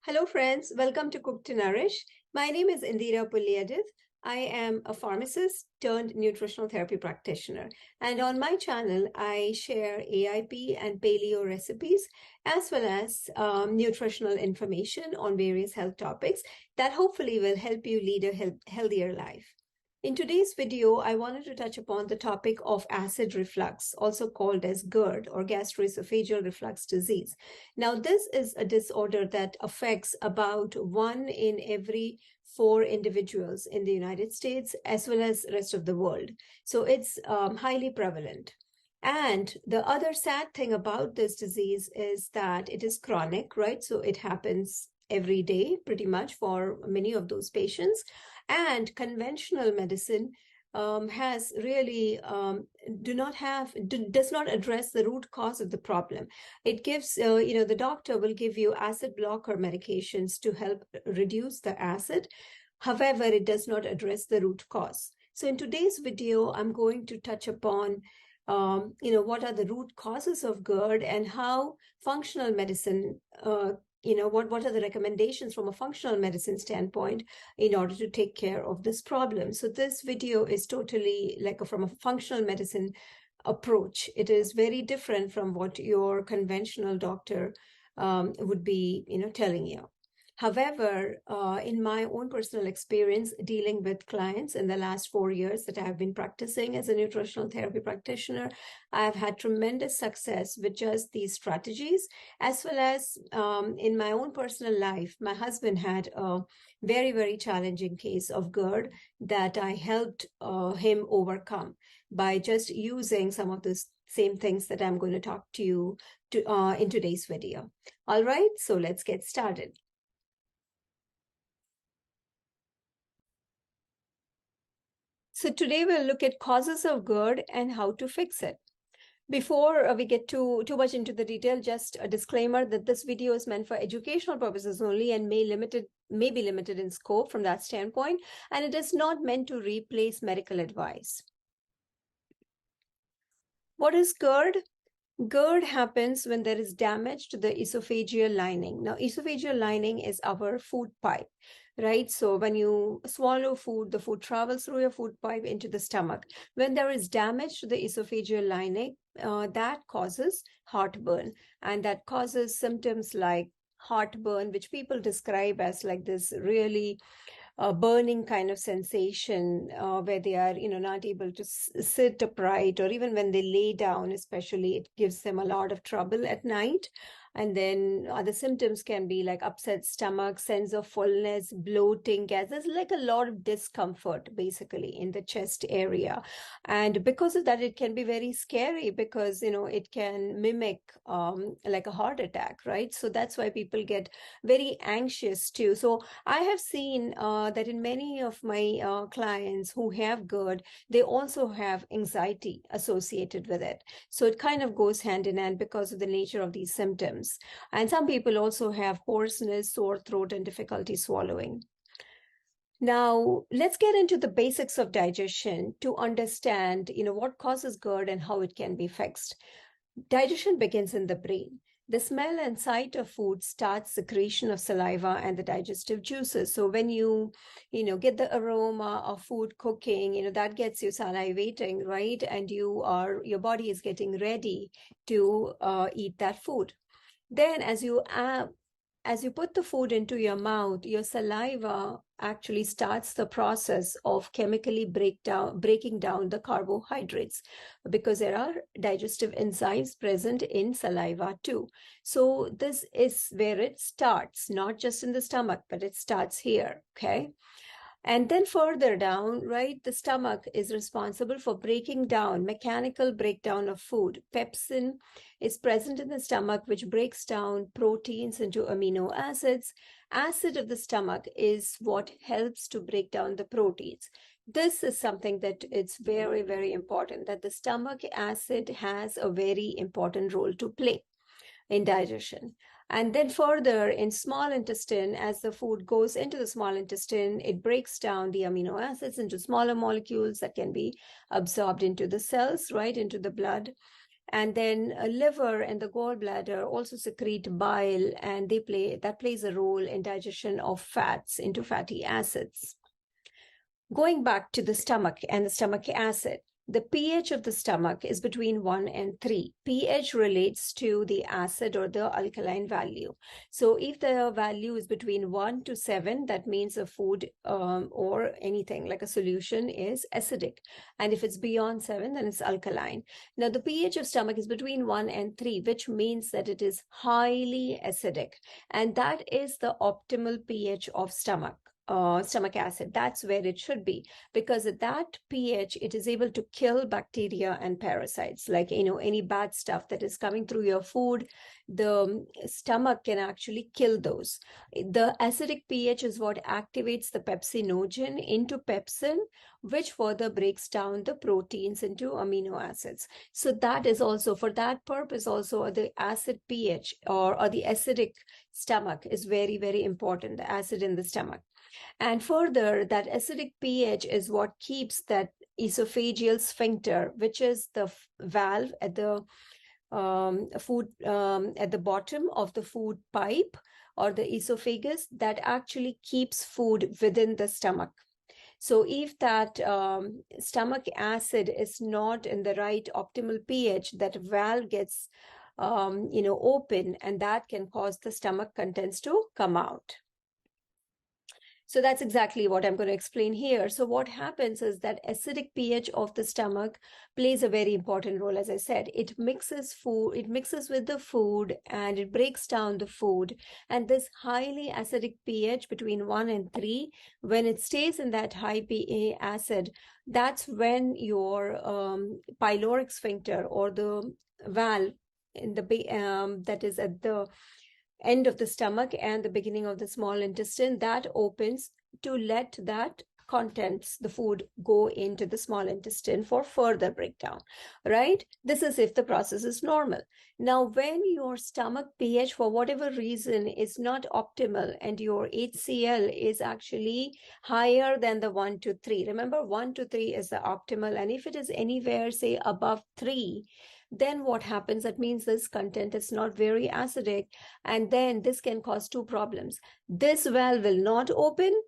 Hello friends, welcome to Cook to Nourish. My name is Indira Puliadev. I am a pharmacist turned nutritional therapy practitioner. And on my channel, I share AIP and paleo recipes as well as nutritional information on various health topics that hopefully will help you lead a healthier life. In today's video, I wanted to touch upon the topic of acid reflux, also called as GERD or gastroesophageal reflux disease. Now, this is a disorder that affects about 1 in every 4 individuals in the United States as well as rest of the world. So it's highly prevalent. And the other sad thing about this disease is that it is chronic, right? So it happens every day pretty much for many of those patients. And conventional medicine has really does not address the root cause of the problem. It gives, the doctor will give you acid blocker medications to help reduce the acid. However, it does not address the root cause. So in today's video, I'm going to touch upon what are the root causes of GERD and how functional medicine what are the recommendations from a functional medicine standpoint in order to take care of this problem. So this video is totally from a functional medicine approach. It is very different from what your conventional doctor would be, telling you. However, in my own personal experience dealing with clients in the last 4 years that I have been practicing as a nutritional therapy practitioner, I have had tremendous success with just these strategies, as well as in my own personal life. My husband had a very, very challenging case of GERD that I helped him overcome by just using some of the same things that I'm going to talk to you in today's video. All right, so let's get started. So today we'll look at causes of GERD and how to fix it. Before we get too much into the detail, just a disclaimer that this video is meant for educational purposes only and may be limited in scope from that standpoint, and it is not meant to replace medical advice. What is GERD? GERD happens when there is damage to the esophageal lining. Now, esophageal lining is our food pipe, right? So when you swallow food, the food travels through your food pipe into the stomach. When there is damage to the esophageal lining, that causes heartburn, and that causes symptoms like heartburn, which people describe as like this really burning kind of sensation where they are, not able to sit upright, or even when they lay down, especially, it gives them a lot of trouble at night. And then other symptoms can be like upset stomach, sense of fullness, bloating, gas. There's like a lot of discomfort basically in the chest area. And because of that, it can be very scary because, it can mimic like a heart attack, right? So that's why people get very anxious too. So I have seen that in many of my clients who have GERD, they also have anxiety associated with it. So it kind of goes hand in hand because of the nature of these symptoms. And some people also have hoarseness, sore throat, and difficulty swallowing. Now, let's get into the basics of digestion to understand, what causes GERD and how it can be fixed. Digestion begins in the brain. The smell and sight of food starts secretion of saliva and the digestive juices. So when you get the aroma of food cooking, that gets you salivating, right? And your body is getting ready to eat that food. Then as you put the food into your mouth, your saliva actually starts the process of chemically breaking down the carbohydrates, because there are digestive enzymes present in saliva too. So this is where it starts, not just in the stomach, but it starts here, okay? And then further down, right, the stomach is responsible for mechanical breakdown of food. Pepsin is present in the stomach, which breaks down proteins into amino acids. Acid of the stomach is what helps to break down the proteins. This is something that it's very, very important, that the stomach acid has a very important role to play in digestion. And then further in small intestine, as the food goes into the small intestine, it breaks down the amino acids into smaller molecules that can be absorbed into the cells, right, into the blood. And then liver and the gallbladder also secrete bile, and that plays a role in digestion of fats into fatty acids. Going back to the stomach and the stomach acid, the pH of the stomach is between 1 and 3. pH relates to the acid or the alkaline value. So if the value is between 1 to 7, that means a food or anything like a solution is acidic. And if it's beyond 7, then it's alkaline. Now, the pH of stomach is between 1 and 3, which means that it is highly acidic. And that is the optimal pH of stomach acid. That's where it should be, because at that pH, it is able to kill bacteria and parasites, like, any bad stuff that is coming through your food. The stomach can actually kill those. The acidic pH is what activates the pepsinogen into pepsin, which further breaks down the proteins into amino acids. So that is also, for that purpose, also the acid pH or the acidic stomach is very, very important, the acid in the stomach. And further, that acidic pH is what keeps that esophageal sphincter, which is the valve at the at the bottom of the food pipe or the esophagus, that actually keeps food within the stomach. So if that stomach acid is not in the right optimal pH, that valve gets open, and that can cause the stomach contents to come out. So that's exactly what I'm going to explain here. So what happens is that acidic pH of the stomach plays a very important role. As I said, it mixes with the food, and it breaks down the food. And this highly acidic pH between 1 and 3, when it stays in that high pH acid, that's when your pyloric sphincter, or the valve in the that is at the end of the stomach and the beginning of the small intestine, that opens to let that contents, the food, go into the small intestine for further breakdown, right? This is if the process is normal. Now, when your stomach pH, for whatever reason, is not optimal and your HCl is actually higher than the 1 to 3, remember 1 to 3 is the optimal, and if it is anywhere, say, above 3, then what happens? That means this content is not very acidic, and then this can cause two problems. This valve will not open,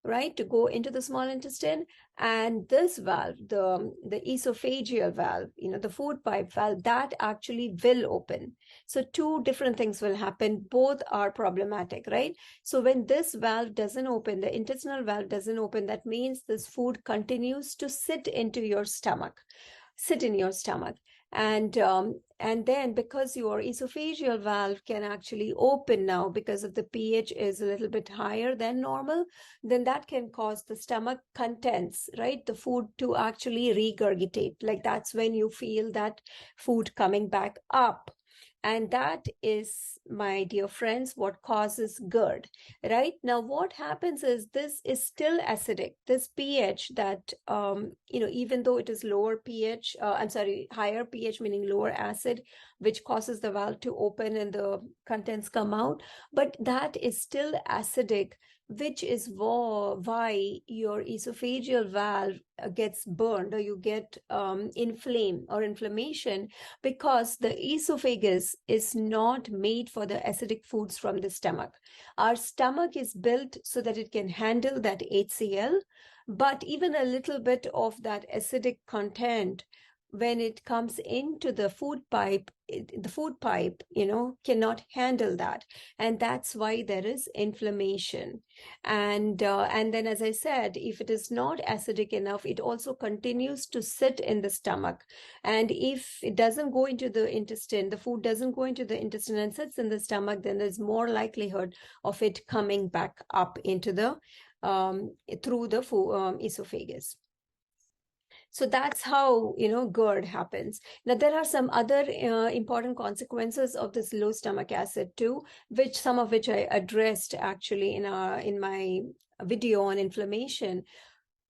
right, to go into the small intestine, and this valve, the esophageal valve, the food pipe valve, that actually will open. So two different things will happen. Both are problematic, right? So when this valve doesn't open, the intestinal valve doesn't open, that means this food continues to sit in your stomach. And then, because your esophageal valve can actually open now, because of the pH is a little bit higher than normal, then that can cause the stomach contents, right, the food, to actually regurgitate. Like, that's when you feel that food coming back up. And that is, my dear friends, what causes GERD, right? Now, what happens is, this is still acidic. This pH that, even though it is lower pH, higher pH, meaning lower acid, which causes the valve to open and the contents come out, but that is still acidic, which is why your esophageal valve gets burned, or you get inflammation, because the esophagus is not made for the acidic foods from the stomach. Our stomach is built so that it can handle that HCl, but even a little bit of that acidic content, when it comes into the food pipe, cannot handle that. And that's why there is inflammation. And then, as I said, if it is not acidic enough, it also continues to sit in the stomach. And if it doesn't go into the intestine, the food doesn't go into the intestine and sits in the stomach, then there's more likelihood of it coming back up into the through the esophagus. So that's how, GERD happens. Now, there are some other important consequences of this low stomach acid too, some of which I addressed actually in my video on inflammation.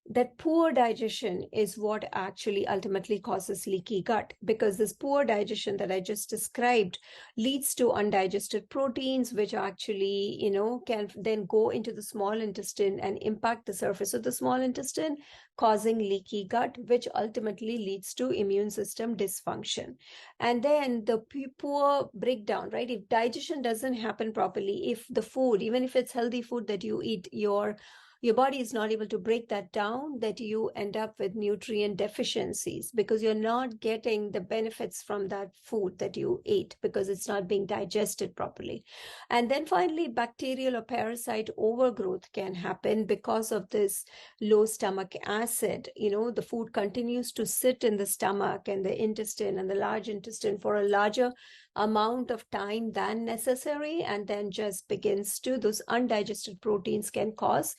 that poor digestion is what actually ultimately causes leaky gut, because this poor digestion that I just described leads to undigested proteins, which actually, can then go into the small intestine and impact the surface of the small intestine, causing leaky gut, which ultimately leads to immune system dysfunction. And then the poor breakdown, right? If digestion doesn't happen properly, if the food, even if it's healthy food that you eat, your body is not able to break that down, that you end up with nutrient deficiencies because you're not getting the benefits from that food that you ate because it's not being digested properly. And then finally, bacterial or parasite overgrowth can happen because of this low stomach acid. The food continues to sit in the stomach and the intestine and the large intestine for a larger amount of time than necessary, and then just begins to, those undigested proteins can cause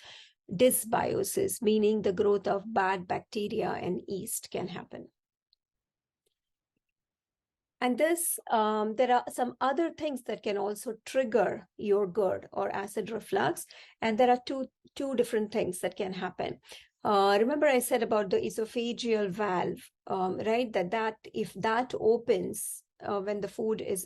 dysbiosis, meaning the growth of bad bacteria and yeast can happen. And there are some other things that can also trigger your GERD or acid reflux. And there are two different things that can happen. Remember I said about the esophageal valve, right? That if that opens when the food is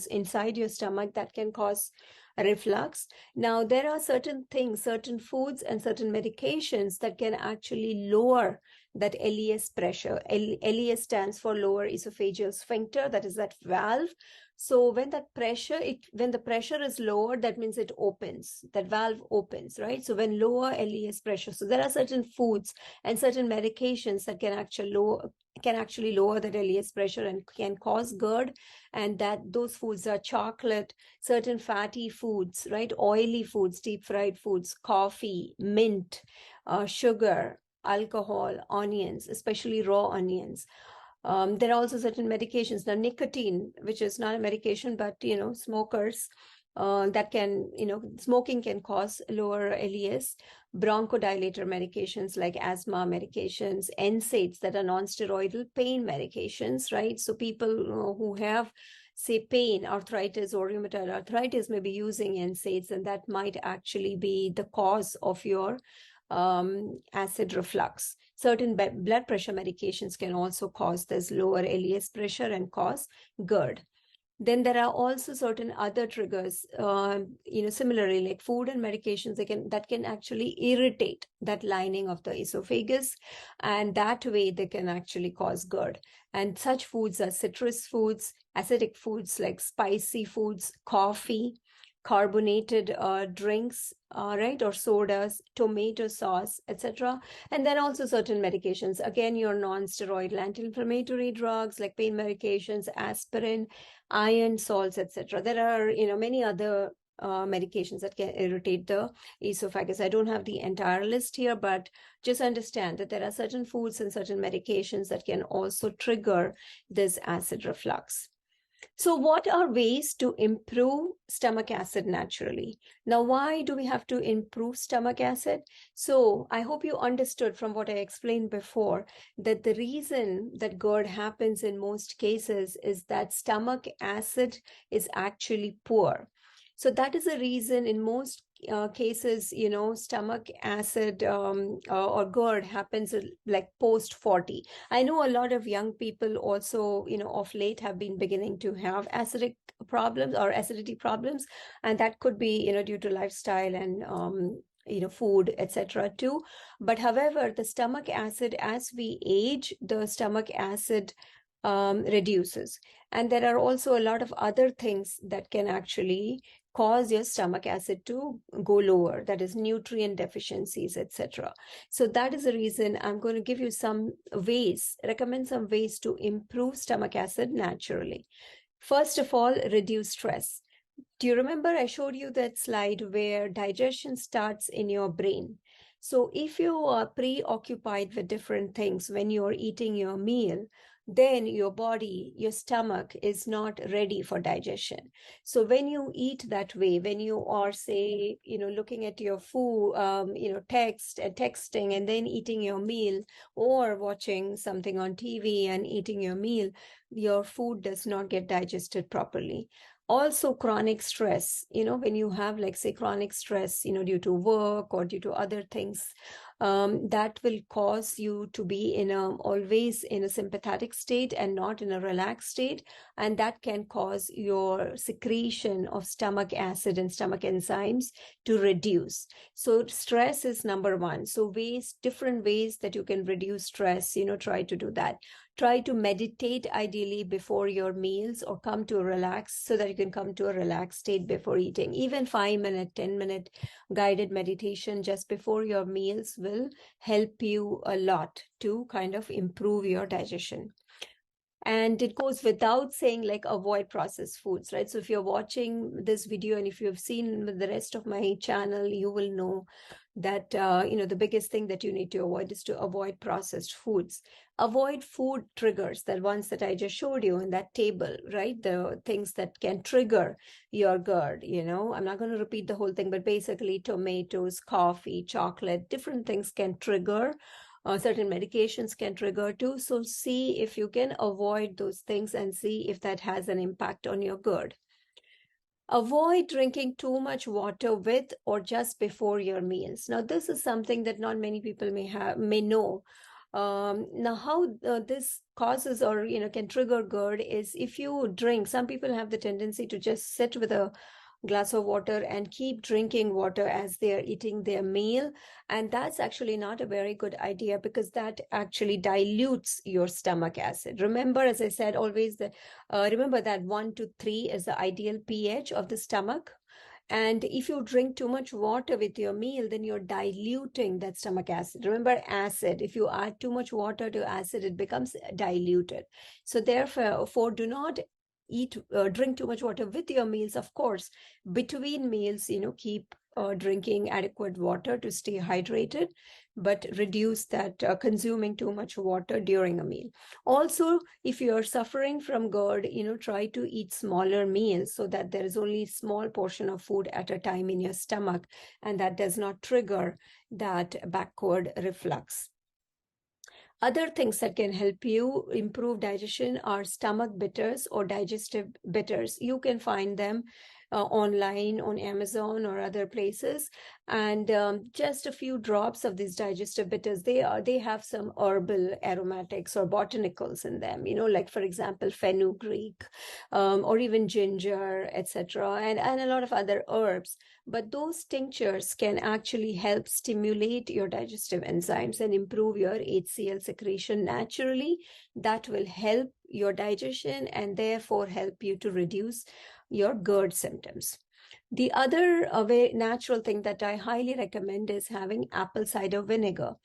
inside your stomach, that can cause reflux. Now, there are certain things, certain foods and certain medications that can actually lower that LES pressure. LES stands for lower esophageal sphincter, that is that valve. So when the pressure is lower, that means it opens, that valve opens, right? So when lower LES pressure, so there are certain foods and certain medications that can actually lower the LES pressure and can cause GERD. And that those foods are chocolate, certain fatty foods, right? Oily foods, deep fried foods, coffee, mint, sugar, alcohol, onions, especially raw onions. There are also certain medications. Now, nicotine, which is not a medication, but, smokers, that can, smoking can cause lower LES. Bronchodilator medications like asthma medications, NSAIDs that are non-steroidal pain medications, right? So people who have, say, pain, arthritis or rheumatoid arthritis may be using NSAIDs, and that might actually be the cause of your acid reflux. Certain blood pressure medications can also cause this lower LES pressure and cause GERD. Then there are also certain other triggers, similarly, like food and medications that can actually irritate that lining of the esophagus, and that way they can actually cause GERD. And such foods are citrus foods, acidic foods like spicy foods, coffee, carbonated drinks, right, or sodas, tomato sauce, etc. And then also certain medications, again, your non-steroidal anti-inflammatory drugs like pain medications, aspirin, iron salts, etc. There are, many other medications that can irritate the esophagus. I don't have the entire list here, but just understand that there are certain foods and certain medications that can also trigger this acid reflux. So what are ways to improve stomach acid naturally? Now, why do we have to improve stomach acid? So I hope you understood from what I explained before that the reason that GERD happens in most cases is that stomach acid is actually poor. So that is the reason in most cases, stomach acid or GERD happens like post 40. I know a lot of young people also, of late have been beginning to have acidic problems or acidity problems, and that could be, due to lifestyle and food, etc. too. But however, the stomach acid, as we age, the stomach acid reduces. And there are also a lot of other things that can actually cause your stomach acid to go lower, that is nutrient deficiencies, etc. So that is the reason I'm going to give you recommend some ways to improve stomach acid naturally. First of all, reduce stress. Do you remember I showed you that slide where digestion starts in your brain? So if you are preoccupied with different things when you're eating your meal, then your body, your stomach is not ready for digestion. So when you eat that way, when you are, say, looking at your food, texting and then eating your meal, or watching something on TV and eating your meal, your food does not get digested properly. Also, chronic stress, when you have, like, say, chronic stress, due to work or due to other things, that will cause you to be always in a sympathetic state and not in a relaxed state, and that can cause your secretion of stomach acid and stomach enzymes to reduce. So stress is number one. So different ways that you can reduce stress, try to do that. Try to meditate ideally before your meals, or come to a relaxed, so that you can come to a relaxed state before eating. Even 5-minute, 10-minute guided meditation just before your meals will help you a lot to kind of improve your digestion. And it goes without saying, like, avoid processed foods, right? So if you're watching this video and if you've seen the rest of my channel, you will know that, the biggest thing that you need to avoid is to avoid processed foods. Avoid food triggers, the ones that I just showed you in that table, right? The things that can trigger your GERD, I'm not going to repeat the whole thing, but basically tomatoes, coffee, chocolate, different things can trigger. Certain medications can trigger too. So see if you can avoid those things and see if that has an impact on your GERD. Avoid drinking too much water with or just before your meals. Now, this is something that not many people may know. Now, how this causes or can trigger GERD is if you drink. Some people have the tendency to just sit with a glass of water and keep drinking water as they are eating their meal, and that's actually not a very good idea, because that actually dilutes your stomach acid. Remember, as I said, always remember that 1 to 3 is the ideal pH of the stomach. And if you drink too much water with your meal, then you're diluting that stomach acid. Remember, acid, if you add too much water to acid, it becomes diluted. So therefore, do not drink too much water with your meals. Of course, between meals, keep drinking adequate water to stay hydrated, but reduce that consuming too much water during a meal. Also, if you're suffering from GERD, try to eat smaller meals so that there is only a small portion of food at a time in your stomach, and that does not trigger that backward reflux. Other things that can help you improve digestion are stomach bitters or digestive bitters. You can find them online on Amazon or other places, and just a few drops of these digestive bitters, they have some herbal aromatics or botanicals in them, like, for example, fenugreek, or even ginger, etc., and a lot of other herbs. But those tinctures can actually help stimulate your digestive enzymes and improve your HCl secretion naturally. That will help your digestion and therefore help you to reduce your GERD symptoms. The other very natural thing that I highly recommend is having apple cider vinegar.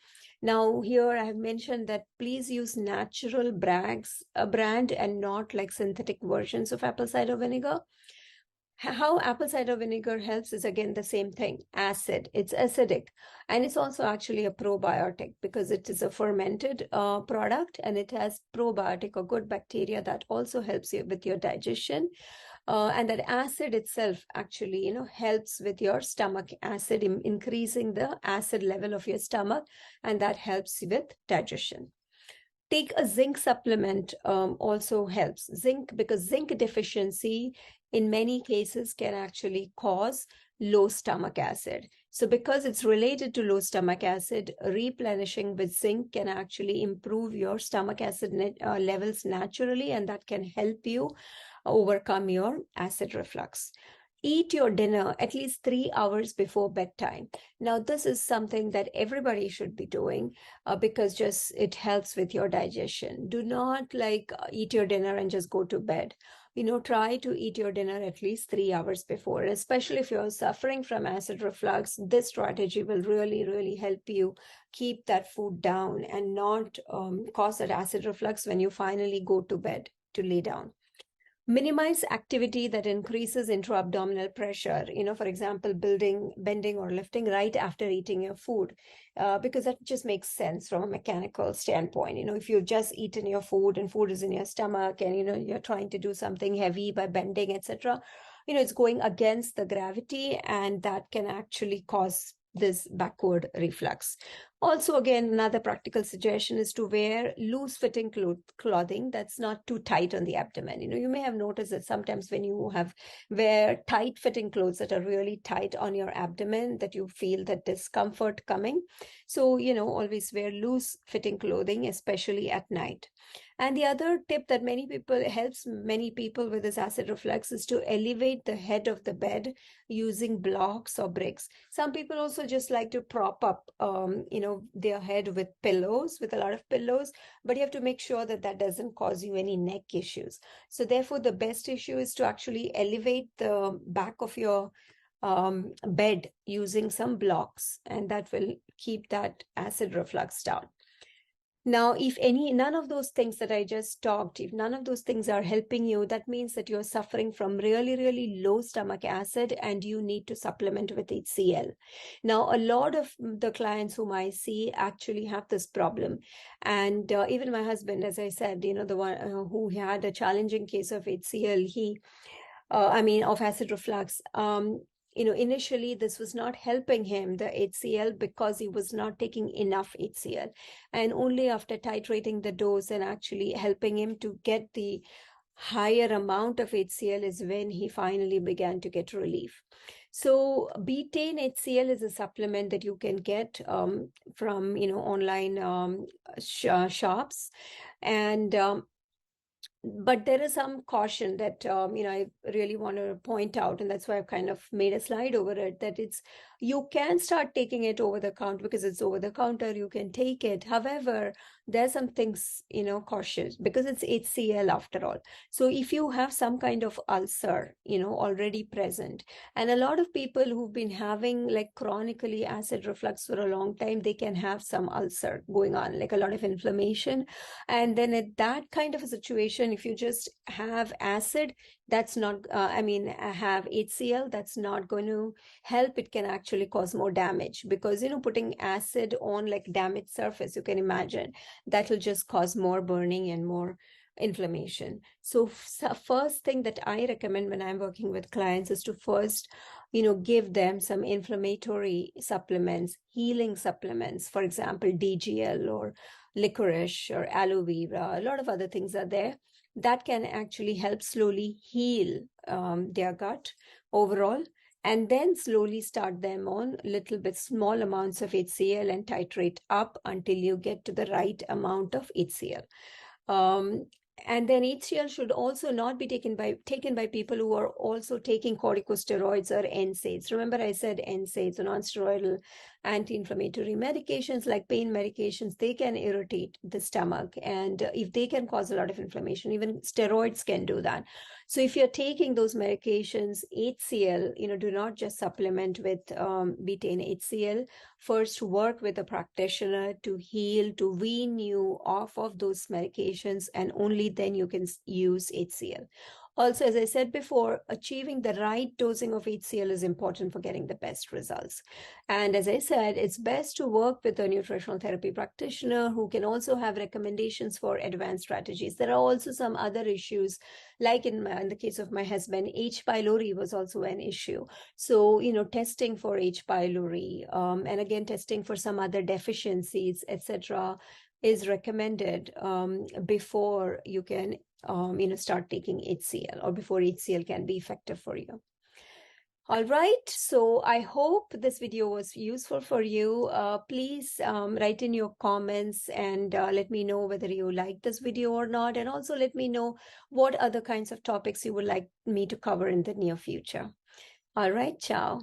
Now, here I have mentioned that please use natural brand and not like synthetic versions of apple cider vinegar. How apple cider vinegar helps is again the same thing, acid. It's acidic, and it's also actually a probiotic because it is a fermented product, and it has probiotic or good bacteria that also helps you with your digestion. And that acid itself actually, helps with your stomach acid, increasing the acid level of your stomach, and that helps with digestion. Take a zinc supplement also helps. Zinc, because zinc deficiency in many cases can actually cause low stomach acid. So because it's related to low stomach acid, replenishing with zinc can actually improve your stomach acid levels naturally, and that can help you overcome your acid reflux. Eat your dinner at least 3 hours before bedtime. Now, this is something that everybody should be doing because it helps with your digestion. Do not eat your dinner and just go to bed. Try to eat your dinner at least 3 hours before, especially if you're suffering from acid reflux. This strategy will really, really help you keep that food down and not cause that acid reflux when you finally go to bed to lay down. Minimize activity that increases intra-abdominal pressure, for example, bending or lifting right after eating your food, because that just makes sense from a mechanical standpoint. If you've just eaten your food and food is in your stomach and, you're trying to do something heavy by bending, etc., it's going against the gravity, and that can actually cause this backward reflux. Also, again, another practical suggestion is to wear loose-fitting clothing that's not too tight on the abdomen. You may have noticed that sometimes when you wear tight-fitting clothes that are really tight on your abdomen, that you feel that discomfort coming. So, always wear loose-fitting clothing, especially at night. And the other tip that helps many people with this acid reflux is to elevate the head of the bed using blocks or bricks. Some people also just like to prop up, their head with pillows, with a lot of pillows, but you have to make sure that that doesn't cause you any neck issues. So therefore, the best issue is to actually elevate the back of your bed using some blocks, and that will keep that acid reflux down. Now, if none of those things that I just talked, if none of those things are helping you, that means that you're suffering from really, really low stomach acid and you need to supplement with HCl. Now, a lot of the clients whom I see actually have this problem. And even my husband, as I said, the one who had a challenging case of HCl, of acid reflux, initially this was not helping him, the HCl, because he was not taking enough HCl. And only after titrating the dose and actually helping him to get the higher amount of HCl is when he finally began to get relief. So betaine HCl is a supplement that you can get from, online shops. And but there is some caution that I really want to point out, and that's why I've kind of made a slide over it, that you can start taking it over the counter because it's over the counter, you can take it. However, there's some things, cautious, because it's HCl after all. So if you have some kind of ulcer, already present, and a lot of people who've been having like chronically acid reflux for a long time, they can have some ulcer going on, like a lot of inflammation. And then at that kind of a situation, if you just have acid, that's not, have HCl, that's not going to help. It can actually cause more damage because, putting acid on like damaged surface, you can imagine, that will just cause more burning and more inflammation. So first thing that I recommend when I'm working with clients is to first, give them some inflammatory supplements, healing supplements, for example, DGL or licorice or aloe vera. A lot of other things are there that can actually help slowly heal their gut overall, and then slowly start them on little bit small amounts of HCl and titrate up until you get to the right amount of HCl. And then HCl should also not be taken by people who are also taking corticosteroids or NSAIDs. Remember, I said NSAIDs, so non-steroidal anti-inflammatory medications like pain medications. They can irritate the stomach, and if they can cause a lot of inflammation, even steroids can do that. So if you're taking those medications, HCl, do not just supplement with betaine HCl. First, work with a practitioner to heal, to wean you off of those medications, and only then you can use HCl. Also, as I said before, achieving the right dosing of HCl is important for getting the best results. And as I said, it's best to work with a nutritional therapy practitioner who can also have recommendations for advanced strategies. There are also some other issues, like in the case of my husband, H. pylori was also an issue. So, testing for H. pylori, and again, testing for some other deficiencies, etc., is recommended before you can start taking HCl, or before HCl can be effective for you. All right, so I hope this video was useful for you. Please write in your comments and let me know whether you like this video or not, and also let me know what other kinds of topics you would like me to cover in the near future. All right, ciao.